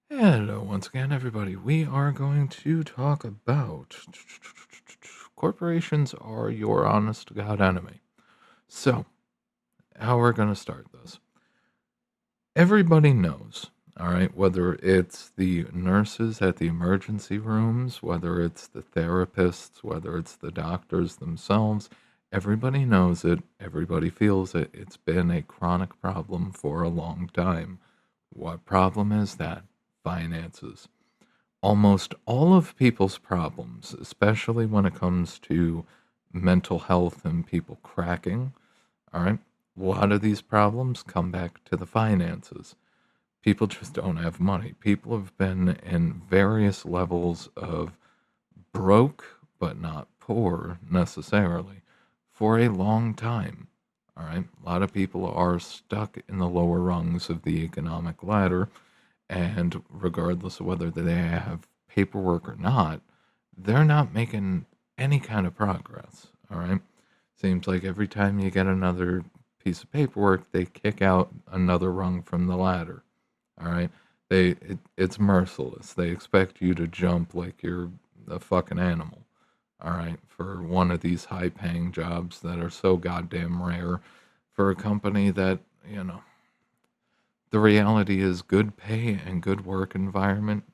Hello, once again, everybody. We are going to talk about corporations are your honest to God enemy. So, how we're going to start this. Everybody knows, all right, whether it's the nurses at the emergency rooms, whether it's the therapists, whether it's the doctors themselves, everybody knows it, everybody feels it. It's been a chronic problem for a long time. What problem is that? Finances. Almost all of people's problems, especially when it comes to mental health and people cracking, all right, a lot of these problems come back to the finances. People just don't have money. People have been in various levels of broke, but not poor necessarily, for a long time. All right. A lot of people are stuck in the lower rungs of the economic ladder, and regardless of whether they have paperwork or not, they're not making any kind of progress. All right. Seems like every time you get another piece of paperwork, they kick out another rung from the ladder. All right. It's merciless. They expect you to jump like you're a fucking animal. All right. For one of these high paying jobs that are so goddamn rare for a company that, you know, the reality is good pay and good work environment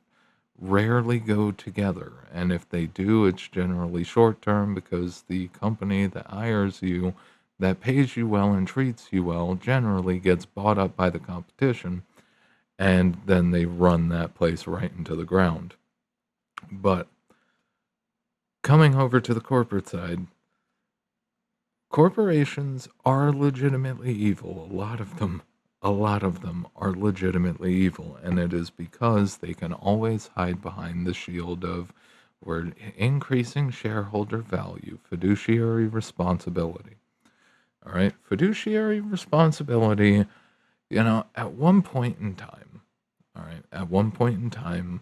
rarely go together. And if they do, it's generally short term because the company that hires you, that pays you well and treats you well, generally gets bought up by the competition. And then they run that place right into the ground. But coming over to the corporate side, corporations are legitimately evil. A lot of them are legitimately evil, and it is because they can always hide behind the shield of we're increasing shareholder value, fiduciary responsibility. All right, fiduciary responsibility, at one point in time, all right, at one point in time,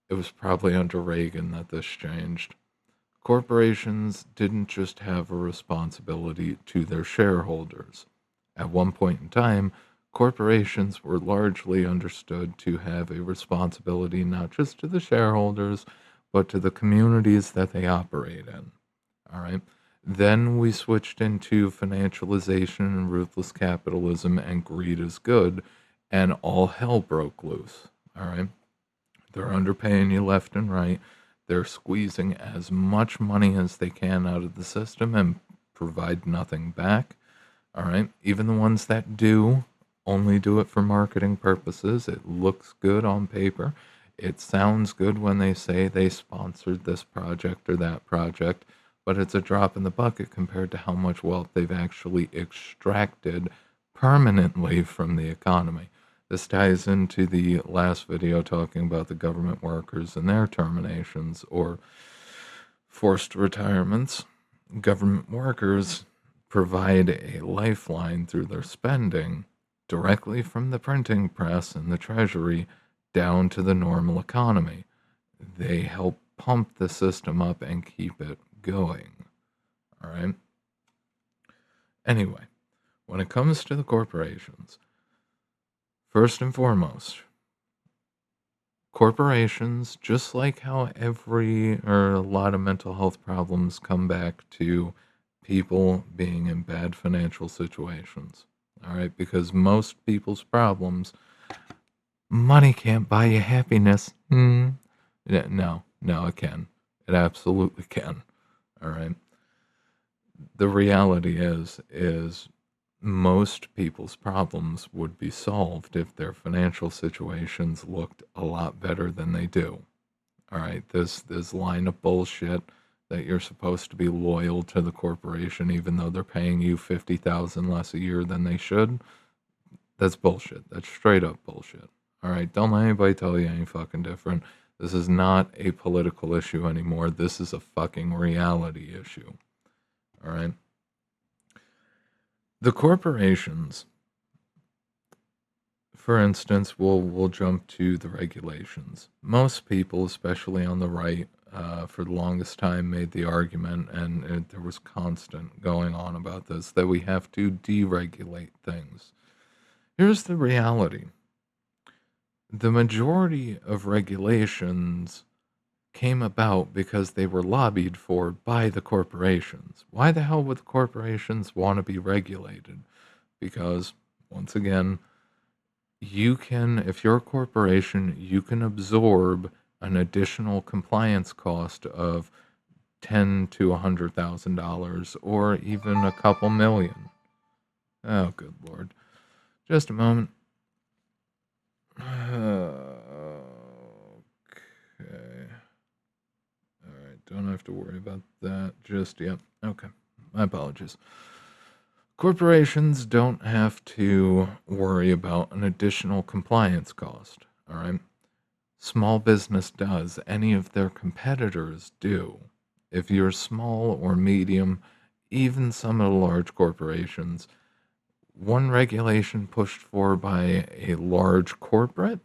it was probably under Reagan that this changed. Corporations didn't just have a responsibility to their shareholders. At one point in time, corporations were largely understood to have a responsibility not just to the shareholders, but to the communities that they operate in. All right. Then we switched into financialization and ruthless capitalism, and greed is good, and all hell broke loose. All right. They're underpaying you left and right. They're squeezing as much money as they can out of the system and provide nothing back. All right. Even the ones that do only do it for marketing purposes. It looks good on paper. It sounds good when they say they sponsored this project or that project, but it's a drop in the bucket compared to how much wealth they've actually extracted permanently from the economy. This ties into the last video talking about the government workers and their terminations or forced retirements. Government workers provide a lifeline through their spending directly from the printing press and the treasury down to the normal economy. They help pump the system up and keep it going. All right. Anyway, when it comes to the corporations, first and foremost, corporations, just like how every or a lot of mental health problems come back to people being in bad financial situations. All right, because most people's problems, money can't buy you happiness. No, no, it can. It absolutely can. All right. The reality is most people's problems would be solved if their financial situations looked a lot better than they do. All right, this line of bullshit that you're supposed to be loyal to the corporation even though they're paying you 50,000 less a year than they should. That's bullshit. That's straight up bullshit. All right, don't let anybody tell you any fucking different. This is not a political issue anymore. This is a fucking reality issue. All right. The corporations, for instance, we'll jump to the regulations. Most people, especially on the right, for the longest time made the argument, and there was constant going on about this, that we have to deregulate things. Here's the reality. The majority of regulations came about because they were lobbied for by the corporations. Why the hell would the corporations want to be regulated? Because, once again, you can, if you're a corporation, you can absorb an additional compliance cost of $10 to $100,000 or even a couple million. Oh, good lord. Just a moment. Okay. All right. Don't have to worry about that just yet. Okay. My apologies. Corporations don't have to worry about an additional compliance cost. All right. Small business does. Any of their competitors do. If you're small or medium, even some of the large corporations, one regulation pushed for by a large corporate,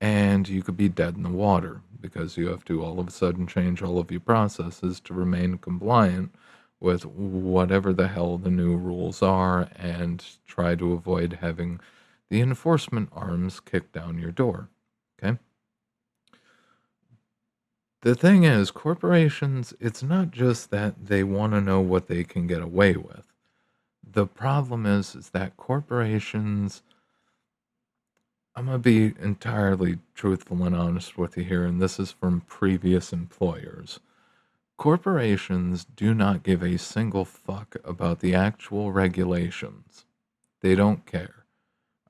and you could be dead in the water because you have to all of a sudden change all of your processes to remain compliant with whatever the hell the new rules are and try to avoid having the enforcement arms kicked down your door. Okay? The thing is, corporations, it's not just that they want to know what they can get away with. The problem is that corporations, I'm going to be entirely truthful and honest with you here, and this is from previous employers. Corporations do not give a single fuck about the actual regulations. They don't care.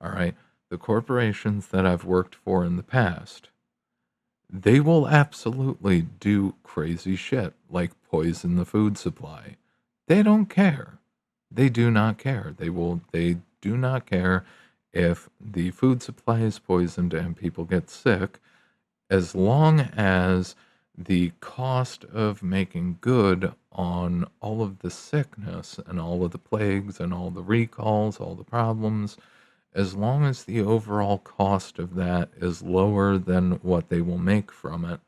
All right? The corporations that I've worked for in the past, they will absolutely do crazy shit like poison the food supply. They don't care. They do not care. They do not care if the food supply is poisoned and people get sick, as long as the cost of making good on all of the sickness and all of the plagues and all the recalls, all the problems, as long as the overall cost of that is lower than what they will make from it,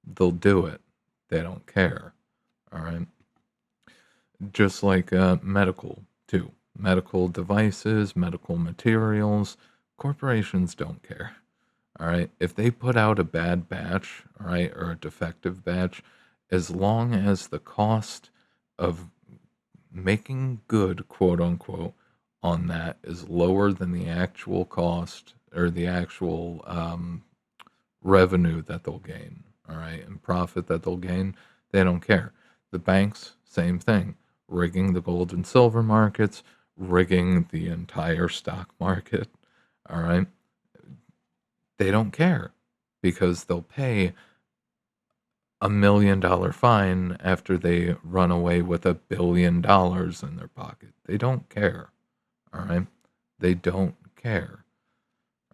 they'll do it. They don't care. All right. Just like medical, too. Medical devices, medical materials, corporations don't care. All right. If they put out a bad batch, all right, or a defective batch, as long as the cost of making good, quote unquote, on that is lower than the actual cost or the actual revenue that they'll gain, all right, and profit that they'll gain, they don't care. The banks, same thing, rigging the gold and silver markets, rigging the entire stock market, all right. They don't care because they'll pay $1 million fine after they run away with $1 billion in their pocket. They don't care. All right. They don't care.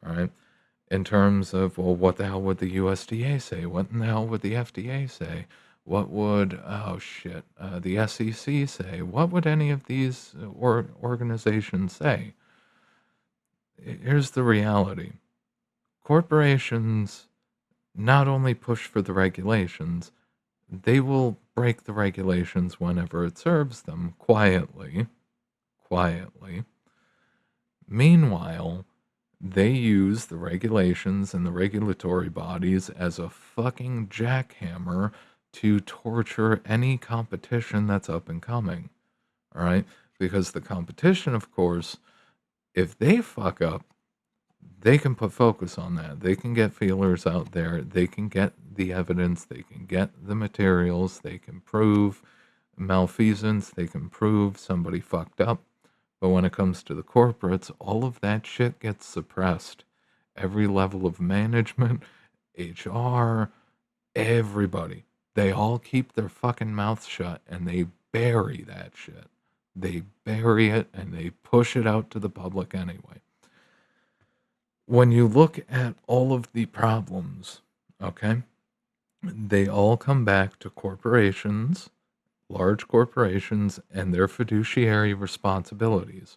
All right. In terms of, well, what the hell would the USDA say? What in the hell would the FDA say? What would, oh shit, the SEC say? What would any of these organizations say? Here's the reality. Corporations not only push for the regulations, they will break the regulations whenever it serves them quietly. Quietly. Meanwhile, they use the regulations and the regulatory bodies as a fucking jackhammer to torture any competition that's up and coming. All right? Because the competition, of course, if they fuck up, they can put focus on that. They can get feelers out there. They can get the evidence. They can get the materials. They can prove malfeasance. They can prove somebody fucked up. But when it comes to the corporates, all of that shit gets suppressed. Every level of management, HR, everybody. They all keep their fucking mouths shut and they bury that shit. They bury it and they push it out to the public anyway. When you look at all of the problems, okay, they all come back to corporations, large corporations, and their fiduciary responsibilities.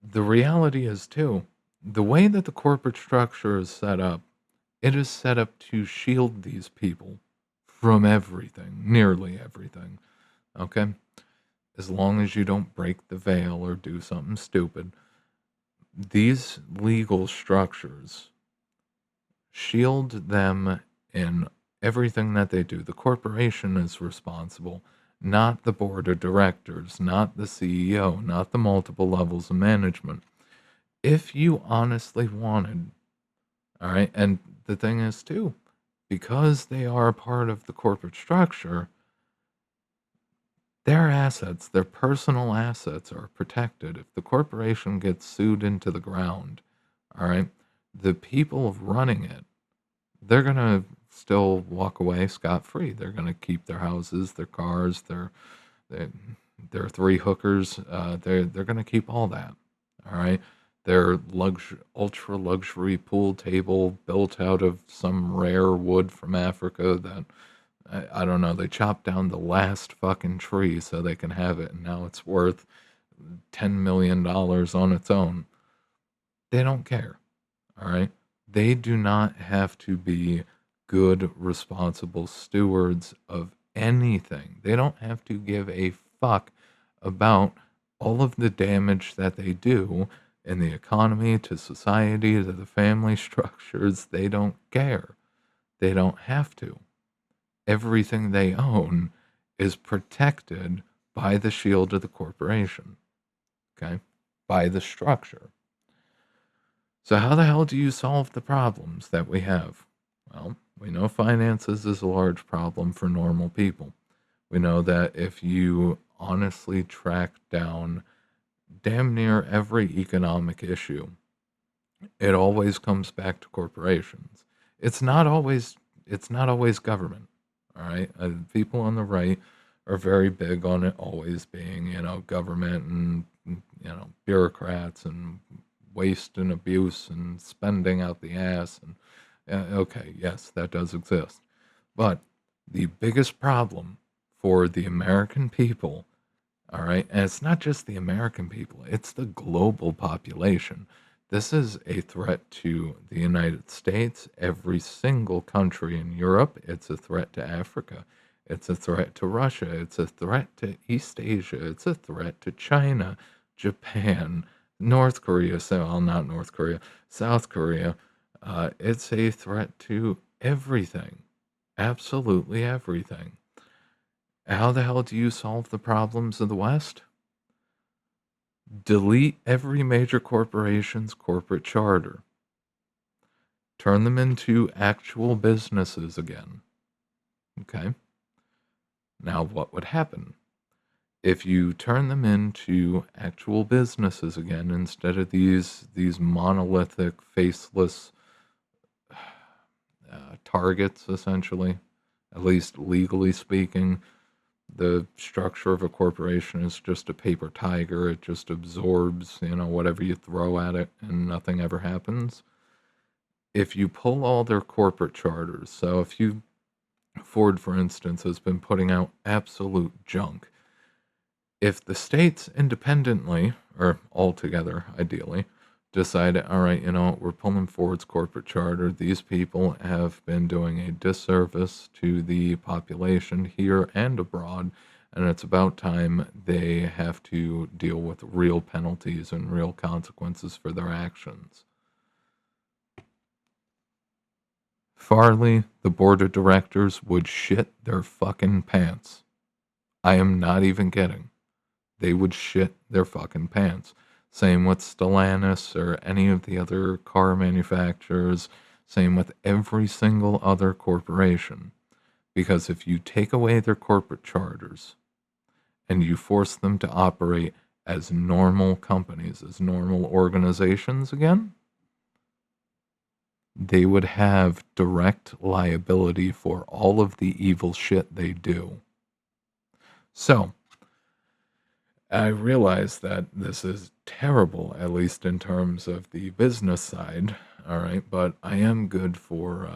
The reality is, too, the way that the corporate structure is set up, it is set up to shield these people from everything, nearly everything, okay? As long as you don't break the veil or do something stupid. These legal structures shield them in everything that they do. The corporation is responsible, not the board of directors, not the CEO, not the multiple levels of management. If you honestly wanted, all right, and the thing is too, because they are a part of the corporate structure, their assets, their personal assets are protected. If the corporation gets sued into the ground, all right, the people running it, they're going to still walk away scot free. They're going to keep their houses, their cars, their, their three hookers. They're going to keep all that. All right. Their ultra luxury pool table built out of some rare wood from Africa that I don't know. They chopped down the last fucking tree so they can have it, and now it's worth $10 million on its own. They don't care. All right. They do not have to be good, responsible stewards of anything. They don't have to give a fuck about all of the damage that they do in the economy, to society, to the family structures. They don't care. They don't have to. Everything they own is protected by the shield of the corporation, okay? By the structure. So, how the hell do you solve the problems that we have? Well, we know finances is a large problem for normal people. We know that if you honestly track down damn near every economic issue, it always comes back to corporations. It's not always government. All right, people on the right are very big on it always being, government and bureaucrats and waste and abuse and spending out the ass. And okay, yes, that does exist, but the biggest problem for the American people, all right, and it's not just the American people, it's the global population. This is a threat to the United States, every single country in Europe. It's a threat to Africa. It's a threat to Russia. It's a threat to East Asia. It's a threat to China, Japan, North Korea. So, well, not North Korea, South Korea. It's a threat to everything. Absolutely everything. How the hell do you solve the problems of the West? Delete every major corporation's corporate charter. Turn them into actual businesses again. Okay? Now, what would happen? If you turn them into actual businesses again instead of these monolithic, faceless targets, essentially, at least legally speaking, the structure of a corporation is just a paper tiger. It just absorbs, whatever you throw at it, and nothing ever happens. If you pull all their corporate charters, so if you, Ford, for instance, has been putting out absolute junk. If the states independently, or altogether, ideally, decide, all right, we're pulling Ford's corporate charter. These people have been doing a disservice to the population here and abroad, and it's about time they have to deal with real penalties and real consequences for their actions. Farley, the board of directors, would shit their fucking pants. I am not even kidding. They would shit their fucking pants. Same with Stellantis or any of the other car manufacturers. Same with every single other corporation. Because if you take away their corporate charters and you force them to operate as normal companies, as normal organizations again, they would have direct liability for all of the evil shit they do. So, I realize that this is terrible, at least in terms of the business side, all right, but I am good for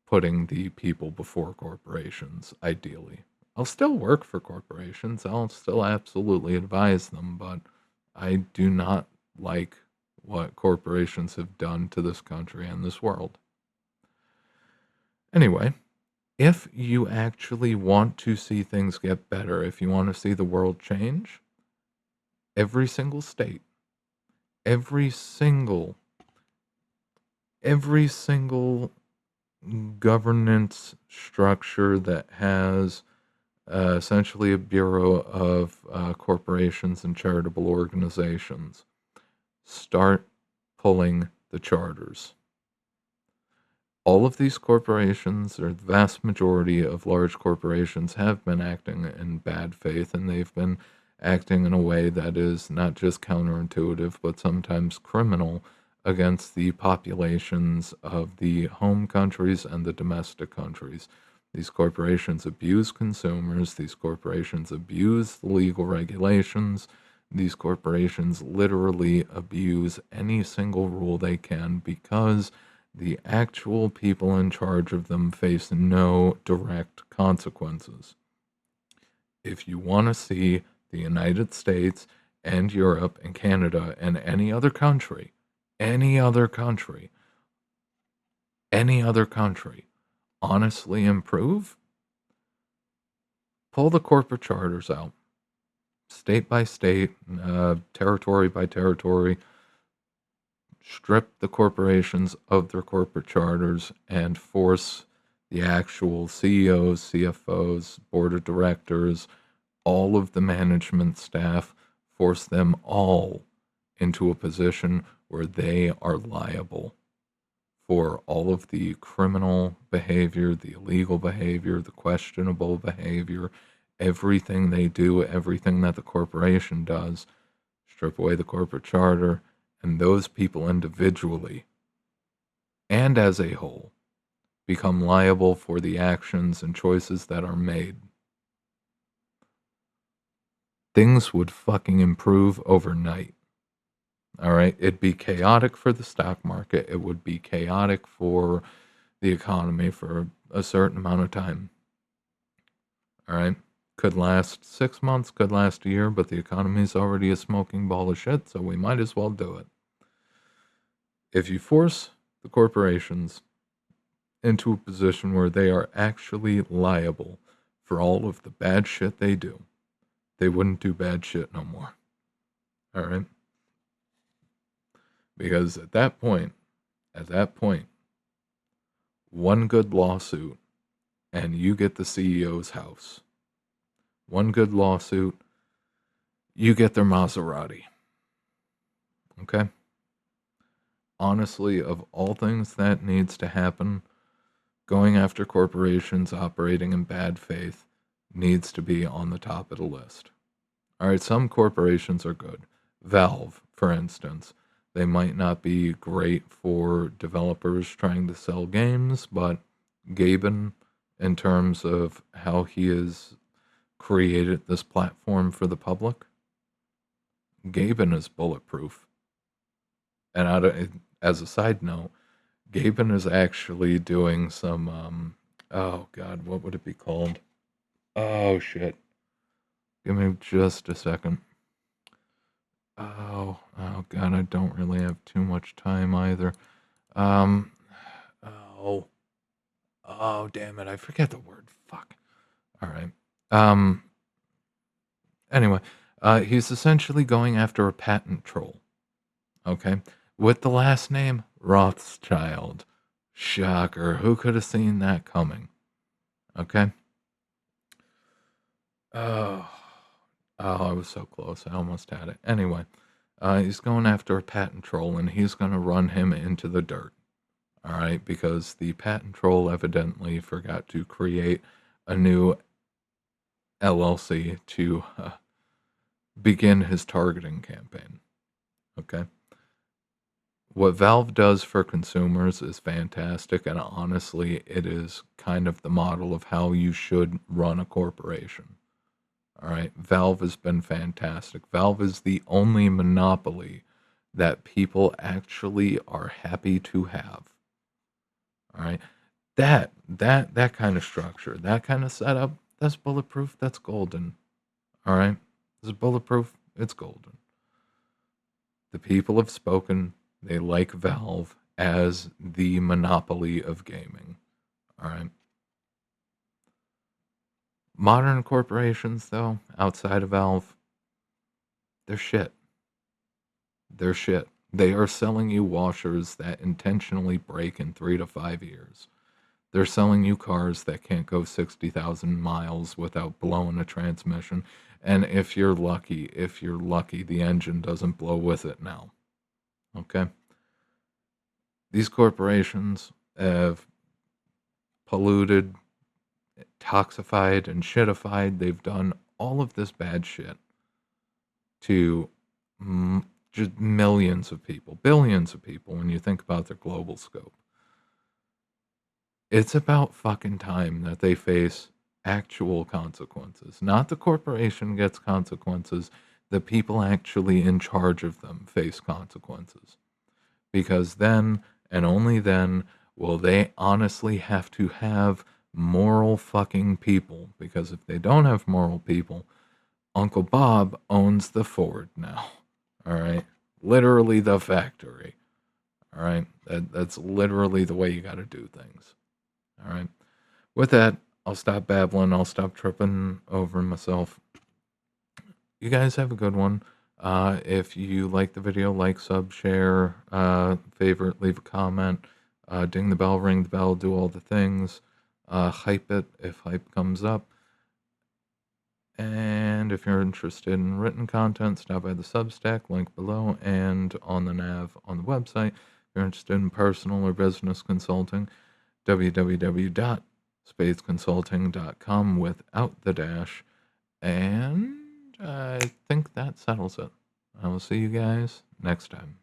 putting the people before corporations, ideally. I'll still work for corporations, I'll still absolutely advise them, but I do not like what corporations have done to this country and this world. Anyway, if you actually want to see things get better, if you want to see the world change, every single state, every single every single governance structure that has essentially a bureau of corporations and charitable organizations start pulling the charters. All of these corporations, or the vast majority of large corporations, have been acting in bad faith, and they've been acting in a way that is not just counterintuitive, but sometimes criminal against the populations of the home countries and the domestic countries. These corporations abuse consumers, these corporations abuse the legal regulations, these corporations literally abuse any single rule they can because the actual people in charge of them face no direct consequences. If you want to see the United States and Europe and Canada and any other country, any other country honestly improve, pull the corporate charters out, state by state, territory by territory, strip the corporations of their corporate charters and force the actual CEOs, CFOs, board of directors, all of the management staff, force them all into a position where they are liable for all of the criminal behavior, the illegal behavior, the questionable behavior, everything they do, everything that the corporation does. Strip away the corporate charter, and those people individually and as a whole become liable for the actions and choices that are made. Things would fucking improve overnight. All right. It'd be chaotic for the stock market. It would be chaotic for the economy for a certain amount of time. All right. Could last 6 months, could last a year, but the economy is already a smoking ball of shit, so we might as well do it. If you force the corporations into a position where they are actually liable for all of the bad shit they do, they wouldn't do bad shit no more. All right? Because at that point, one good lawsuit and you get the CEO's house. One good lawsuit, you get their Maserati. Okay? Honestly, of all things that needs to happen, going after corporations operating in bad faith needs to be on the top of the list. All right, some corporations are good. Valve, for instance, they might not be great for developers trying to sell games, but Gaben, in terms of how he has created this platform for the public, Gaben is bulletproof. And as a side note, Gaben is actually doing some, oh God, what would it be called? Oh shit. Give me just a second. Oh God, I don't really have too much time either. Um, oh, oh, damn it, I forget the word. Fuck. All right. Um, anyway, he's essentially going after a patent troll. Okay, with the last name Rothschild. Shocker. Who could have seen that coming? Okay. Oh, oh, I was so close. I almost had it. Anyway, he's going after a patent troll and he's going to run him into the dirt. All right, because the patent troll evidently forgot to create a new LLC to begin his targeting campaign. Okay. What Valve does for consumers is fantastic, and honestly, it is kind of the model of how you should run a corporation. All right. Valve has been fantastic. Valve is the only monopoly that people actually are happy to have. All right. That kind of structure, that kind of setup, that's bulletproof, that's golden. All right. This is bulletproof, it's golden. The people have spoken. They like Valve as the monopoly of gaming. All right. Modern corporations, though, outside of Valve, they're shit. They're shit. They are selling you washers that intentionally break in 3 to 5 years. They're selling you cars that can't go 60,000 miles without blowing a transmission. And if you're lucky, the engine doesn't blow with it now. Okay? These corporations have polluted, toxified, and shitified. They've done all of this bad shit to just millions of people, billions of people when you think about their global scope. It's about fucking time that they face actual consequences. Not the corporation gets consequences, the people actually in charge of them face consequences. Because then, and only then, will they honestly have to have moral fucking people. Because if they don't have moral people, Uncle Bob owns the Ford now. All right? Literally the factory. All right? That's literally the way you got to do things. All right? With that, I'll stop babbling. I'll stop tripping over myself. You guys have a good one. If you like the video, like, sub, share, favorite, leave a comment, ding the bell, ring the bell, do all the things, hype it if hype comes up. And if you're interested in written content, stop by the Substack, link below, and on the nav on the website. If you're interested in personal or business consulting, www.spadesconsulting.com without the dash. And I think that settles it. I will see you guys next time.